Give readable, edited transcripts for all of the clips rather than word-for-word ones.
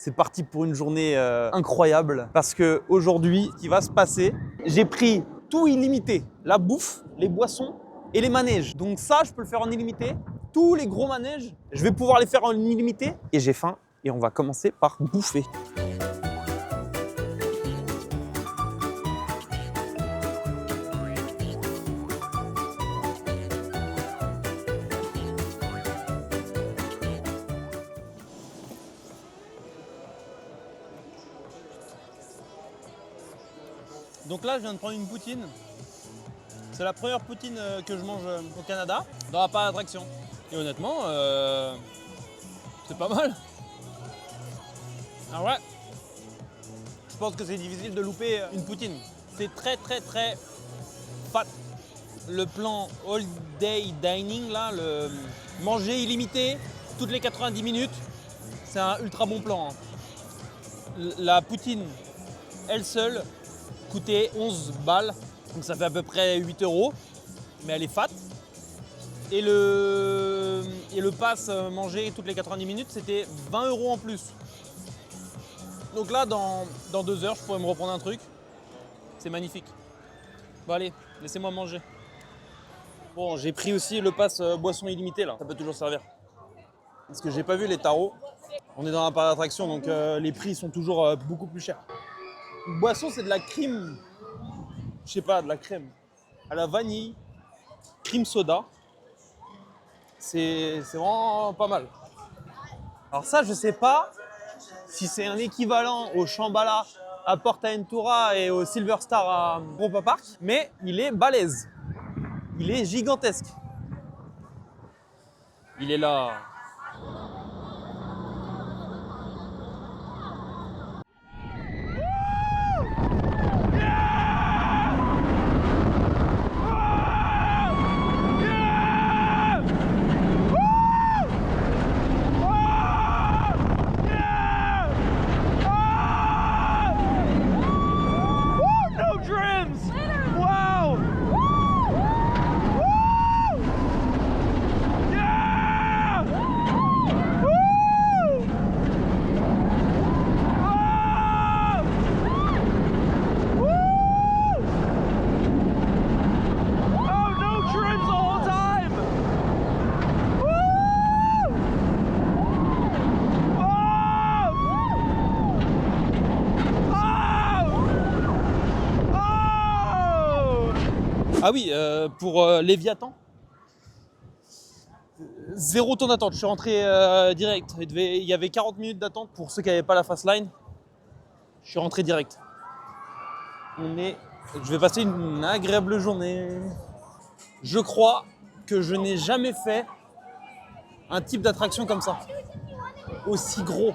C'est parti pour une journée incroyable parce que aujourd'hui, ce qui va se passer, j'ai pris tout illimité, la bouffe, les boissons et les manèges. Donc ça, je peux le faire en illimité. Tous les gros manèges, je vais pouvoir les faire en illimité. Et j'ai faim et on va commencer par bouffer. Donc là, je viens de prendre une poutine. C'est la première poutine que je mange au Canada, dans la parc d'attraction. Et honnêtement, c'est pas mal. Ah ouais, je pense que c'est difficile de louper une poutine. C'est très fat. Le plan all day dining, là, le manger illimité toutes les 90 minutes, c'est un ultra bon plan. La poutine, elle seule, coûtait 11 balles, donc ça fait à peu près 8 €, mais elle est fat. Et le pass manger toutes les 90 minutes, c'était 20 € en plus. Donc là, dans 2 heures, je pourrais me reprendre un truc. C'est magnifique. Bon allez, laissez-moi manger. Bon, j'ai pris aussi le pass boisson illimitée là, ça peut toujours servir. Parce que j'ai pas vu les tarots. On est dans un parc d'attraction, donc les prix sont toujours beaucoup plus chers. Une boisson, c'est de la crème, je sais pas, de la crème à la vanille, crème soda. C'est vraiment pas mal. Alors ça, je sais pas si c'est un équivalent au Shambhala à Portaventura et au Silver Star à Europa Park, mais il est balèze. Il est gigantesque. Il est là. Ah oui, pour Léviathan, 0 temps d'attente. Je suis rentré direct. Il y avait 40 minutes d'attente pour ceux qui n'avaient pas la fast line. Je suis rentré direct. Je vais passer une agréable journée. Je crois que je n'ai jamais fait un type d'attraction comme ça. Aussi gros.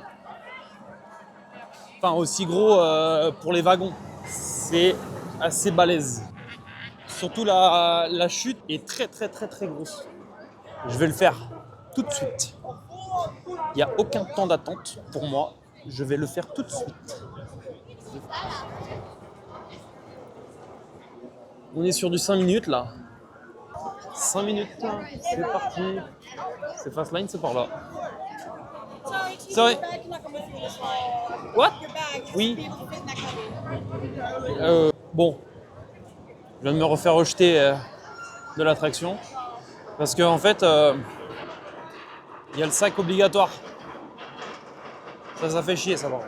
Enfin, aussi gros pour les wagons. C'est assez balèze. Surtout la chute est très grosse. Je vais le faire tout de suite. Il n'y a aucun temps d'attente pour moi. Je vais le faire tout de suite. On est sur du 5 minutes là. 5 minutes, c'est parti. C'est fast line, c'est par là. Sorry. What? Oui. Bon. Je viens de me refaire rejeter de l'attraction. Parce qu'en fait, il y a le sac obligatoire. Ça fait chier ça va.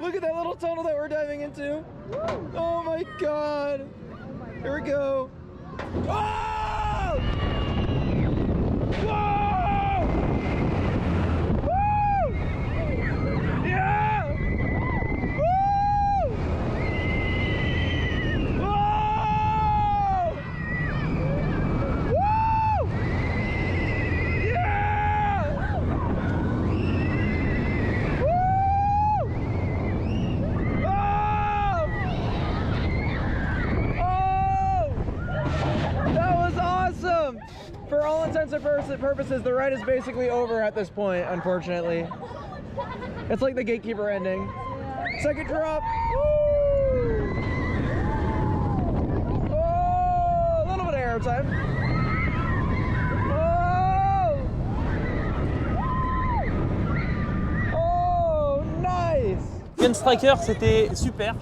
Look at that little tunnel that we're diving into. Oh my god. Here we go. Oh! Whoa! Woo! Yeah! Woo! Whoa! Woo! Yeah! Woo! Oh! Oh! That was awesome! For all intents and purposes, the ride is basically over at this point, unfortunately. It's like the Gatekeeper ending. Second drop! Woo! Oh, a little bit of air time. Oh! Can Striker, c'était super.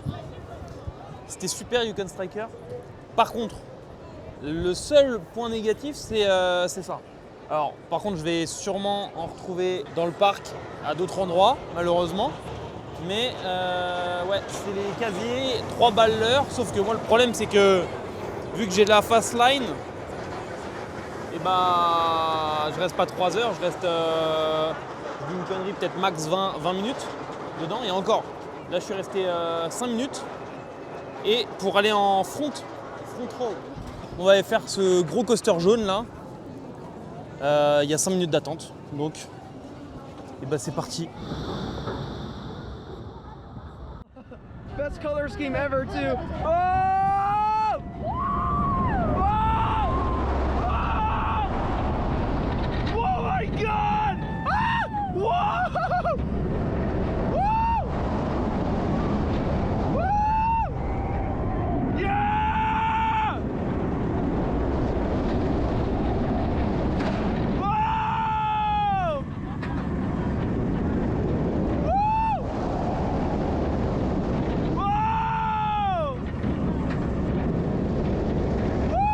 C'était super, You Can Striker. Par contre, le seul point négatif, c'est ça. Alors, par contre, je vais sûrement en retrouver dans le parc à d'autres endroits, malheureusement. Mais ouais, c'est les casiers, 3 balles l'heure. Sauf que moi, le problème, c'est que vu que j'ai de la fast line, et bah, je reste pas 3 heures, je reste, je dis une connerie, peut-être max 20 minutes dedans. Et encore, là, je suis resté 5 minutes. Et pour aller en front row, on va aller faire ce gros coaster jaune là. Il y a 5 minutes d'attente, donc et bah c'est parti. Best color scheme ever too. Oh! Oh my god! Ah! Whoa! Woo! Woo! Yeah! Whoa! Woo! Whoa!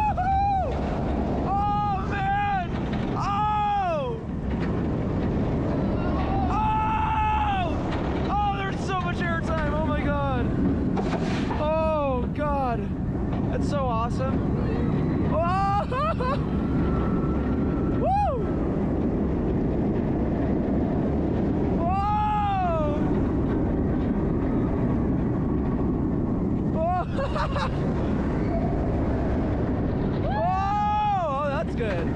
Woohoo! Oh man! Oh! Oh! Oh, there's so much airtime. Oh my god. Oh god. That's so awesome. Oh! Woo! Whoa! Whoa! Whoa! Oh, that's good.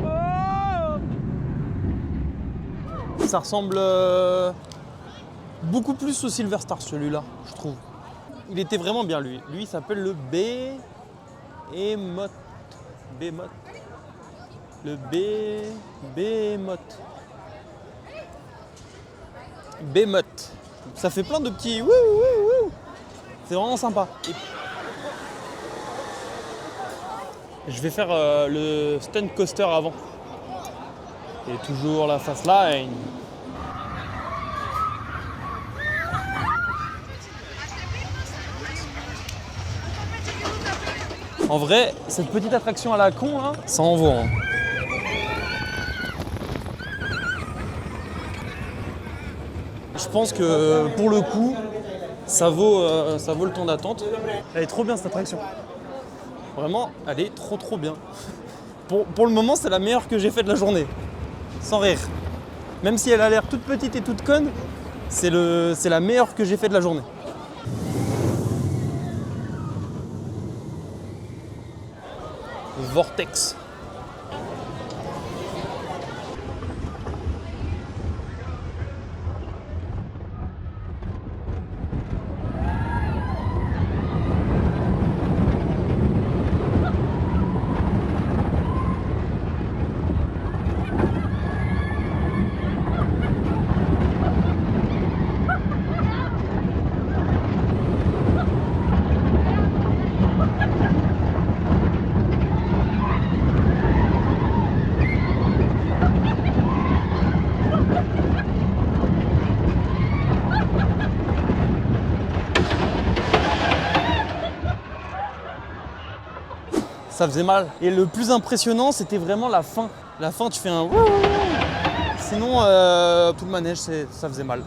Whoa! Ça ressemble beaucoup plus au Silver Star celui-là, je trouve. Il était vraiment bien lui. Lui il s'appelle le Behemoth. Behemoth. Le Behemoth. Behemoth. Ça fait plein de petits wouh wouh wouh. C'est vraiment sympa. Et je vais faire le stunt coaster avant. Et toujours la fast line. En vrai, cette petite attraction à la con là, ça en vaut. Hein. Je pense que pour le coup, ça vaut le temps d'attente. Elle est trop bien cette attraction. Vraiment, elle est trop bien. Pour le moment, c'est la meilleure que j'ai faite de la journée. Sans rire. Même si elle a l'air toute petite et toute conne, c'est la meilleure que j'ai faite de la journée. Vortex. Ça faisait mal. Et le plus impressionnant, c'était vraiment la fin. La fin, tu fais un... Sinon, tout le manège, ça faisait mal.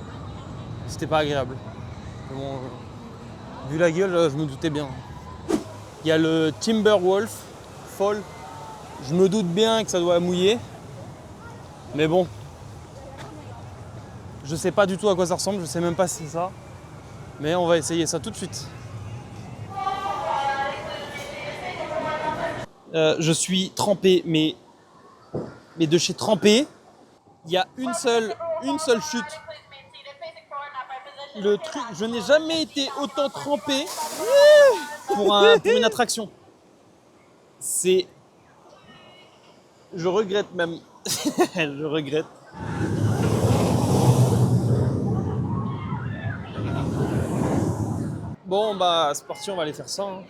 C'était pas agréable. Bon, vu la gueule, je me doutais bien. Il y a le Timberwolf Fall. Je me doute bien que ça doit mouiller. Mais bon. Je sais pas du tout à quoi ça ressemble. Je sais même pas si c'est ça. Mais on va essayer ça tout de suite. Je suis trempé, mais de chez trempé, il y a une seule chute. Le truc, je n'ai jamais été autant trempé pour une attraction. Je regrette même. Je regrette. Bon bah c'est parti, on va aller faire ça. Hein.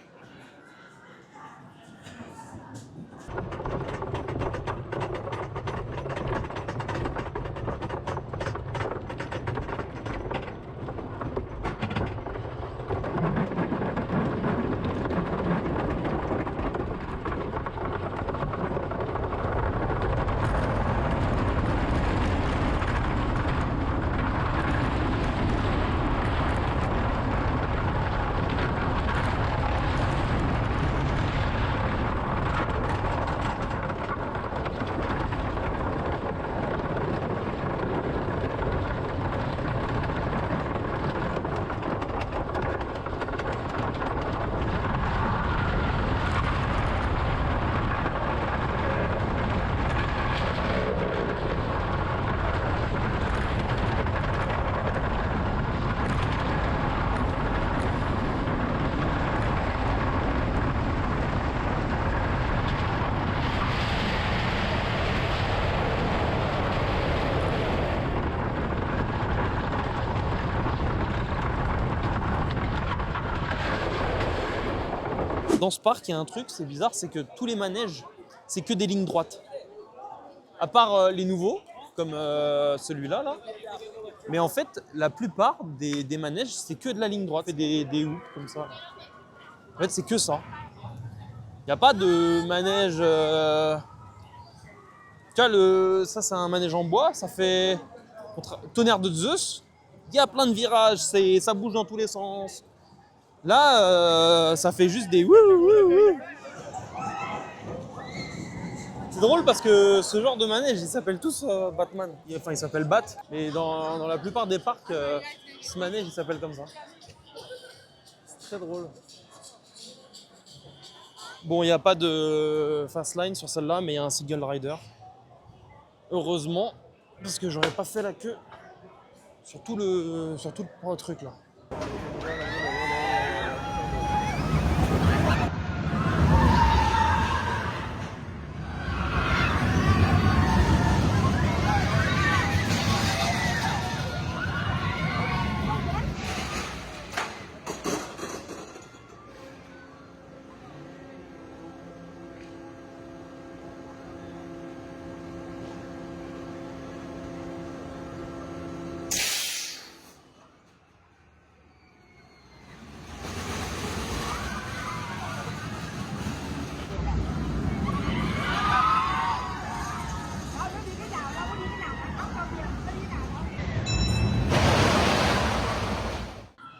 Dans ce parc, il y a un truc, c'est bizarre, c'est que tous les manèges, c'est que des lignes droites. À part les nouveaux, comme celui-là, là. Mais en fait, la plupart des manèges, c'est que de la ligne droite. Des hoops comme ça. En fait, c'est que ça. Il n'y a pas de manège... Tu vois, ça, c'est un manège en bois. Ça fait tonnerre de Zeus. Il y a plein de virages. Ça bouge dans tous les sens. Là, ça fait juste des... C'est drôle parce que ce genre de manège, ils s'appellent tous Batman. Enfin, ils s'appellent Bat. Mais dans la plupart des parcs, ce manège, il s'appelle comme ça. C'est très drôle. Bon, il n'y a pas de fast line sur celle-là, mais il y a un single rider. Heureusement, parce que j'aurais pas fait la queue sur tout le truc là.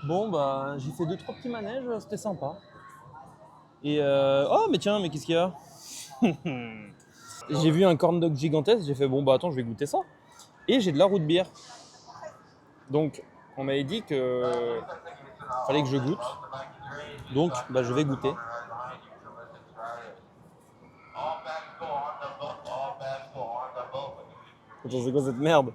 Bon, bah, j'ai fait 2-3 petits manèges, c'était sympa. Et oh, mais tiens, mais qu'est-ce qu'il y a? J'ai vu un corn dog gigantesque, j'ai fait bon, bah attends, je vais goûter ça. Et j'ai de la root beer. Donc, on m'avait dit que fallait que je goûte. Donc, bah, je vais goûter. Attends, c'est quoi cette merde?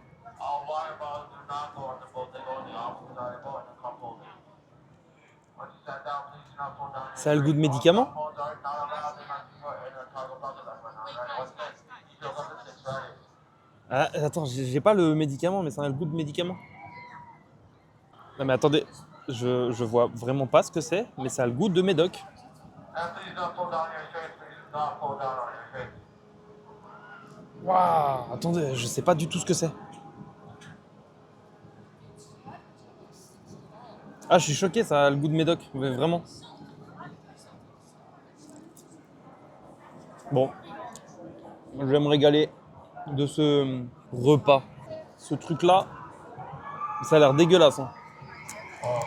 Ça a le goût de médicament? Ah, attends, j'ai pas le médicament, mais ça a le goût de médicament. Non mais attendez, je vois vraiment pas ce que c'est, mais ça a le goût de médoc. Waouh, attendez, je sais pas du tout ce que c'est. Ah, je suis choqué, ça a le goût de médoc, mais vraiment. Bon, je vais me régaler de ce repas. Ce truc-là, ça a l'air dégueulasse. Hein.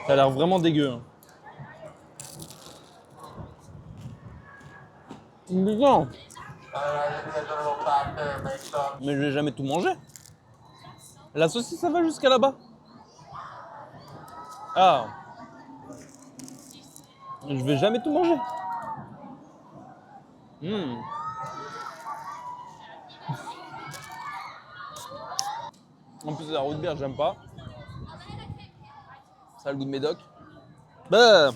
Ça a l'air vraiment dégueu. Hein. Non. Mais je vais jamais tout manger. La saucisse, ça va jusqu'à là-bas. Ah. Je vais jamais tout manger. En plus, la root beer, j'aime pas. Ça a le goût de médoc. Bah.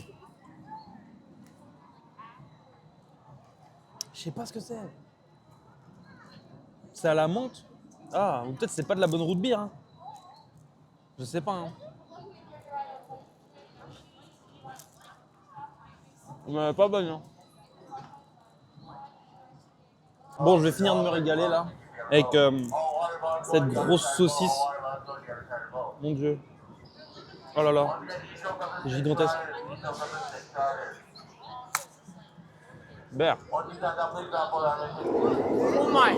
Je sais pas ce que c'est. C'est à la menthe. Ah, ou peut-être c'est pas de la bonne root beer. Hein. Je sais pas. Hein. Mais pas bonne. Hein. Bon, je vais finir de me régaler là. Avec cette grosse saucisse. Mon Dieu. Oh là là. C'est gigantesque. Bear. Oh my.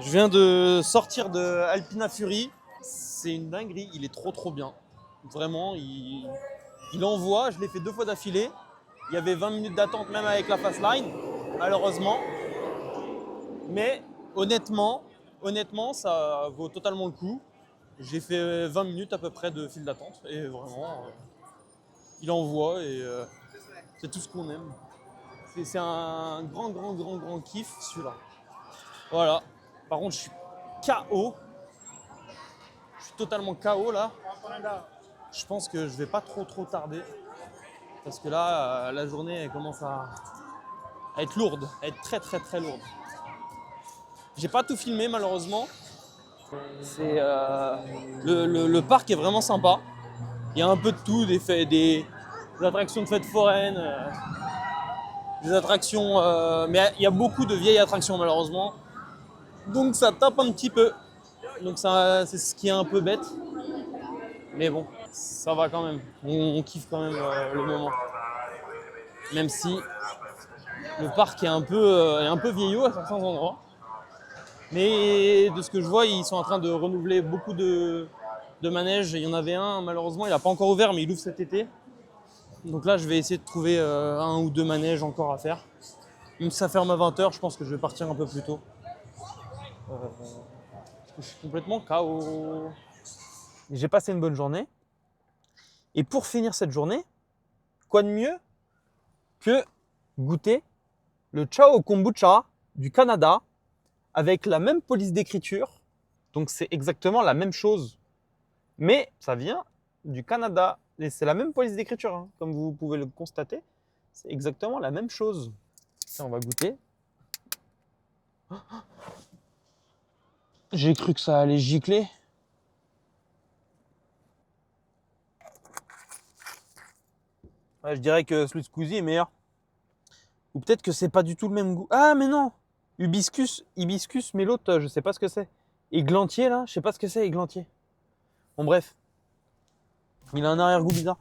Je viens de sortir de Alpina Fury. C'est une dinguerie, il est trop bien. Vraiment, il envoie, je l'ai fait 2 fois d'affilée. Il y avait 20 minutes d'attente même avec la fast line, malheureusement. Mais honnêtement, ça vaut totalement le coup. J'ai fait 20 minutes à peu près de file d'attente et vraiment, il envoie et c'est tout ce qu'on aime. C'est un grand kiff celui-là. Voilà. Par contre, je suis KO. Je suis totalement KO là. Je pense que je vais pas trop tarder. Parce que là, la journée elle commence à être lourde, à être très lourde. J'ai pas tout filmé malheureusement. C'est le parc est vraiment sympa. Il y a un peu de tout, des attractions de fêtes foraines, des attractions, mais il y a beaucoup de vieilles attractions malheureusement. Donc ça tape un petit peu. Donc ça, c'est ce qui est un peu bête. Mais bon, ça va quand même. On kiffe quand même le moment. Même si le parc est un peu vieillot à certains endroits. Mais de ce que je vois, ils sont en train de renouveler beaucoup de manèges. Il y en avait un, malheureusement, il n'a pas encore ouvert, mais il ouvre cet été. Donc là, je vais essayer de trouver 1 ou 2 manèges encore à faire. Même si ça ferme à 20h, je pense que je vais partir un peu plus tôt. Parce que je suis complètement KO. J'ai passé une bonne journée. Et pour finir cette journée, quoi de mieux que goûter le Chao Kombucha du Canada avec la même police d'écriture. Donc c'est exactement la même chose. Mais ça vient du Canada. Et c'est la même police d'écriture, hein, comme vous pouvez le constater. C'est exactement la même chose. Ça, on va goûter. J'ai cru que ça allait gicler. Ouais, je dirais que Sweet Squeezie est meilleur. Ou peut-être que c'est pas du tout le même goût. Ah, mais non! Hibiscus, mais l'autre, je sais pas ce que c'est. Églantier, là, je sais pas ce que c'est, églantier. Bon, bref. Il a un arrière-goût bizarre.